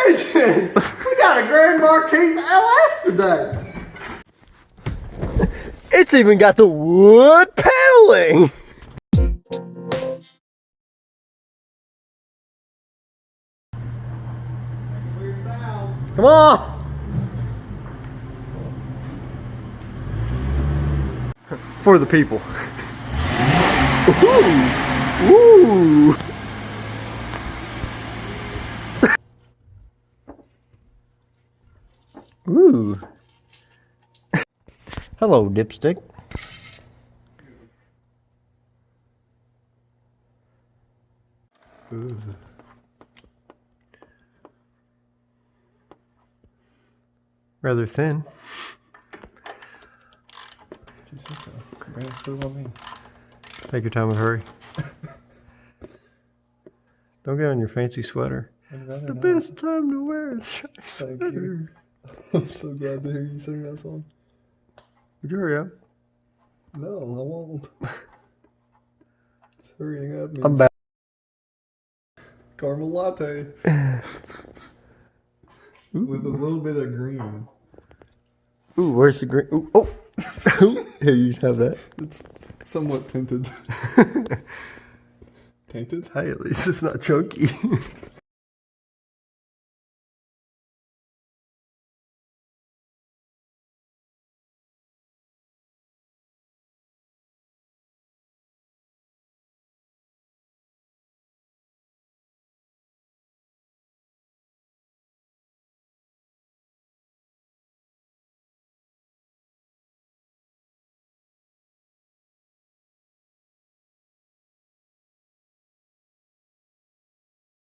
Congratulations! We got a Grand Marquis LS today. It's even got the wood paneling. Come on! For the people. Ooh! Ooh! Ooh! Hello, dipstick. Ooh. Rather thin. You say so. Bring us food on me. Take your time and hurry. Don't get on your fancy sweater. The best time to wear a sweater. Thank you. I'm so glad to hear you sing that song. Would you hurry up? No, I won't. Just hurrying up means I'm back. caramel latte with a little bit of green. Ooh, where's the green? Ooh, oh! Here, you have that. It's somewhat tinted. Tainted? Hey, at least it's not chunky.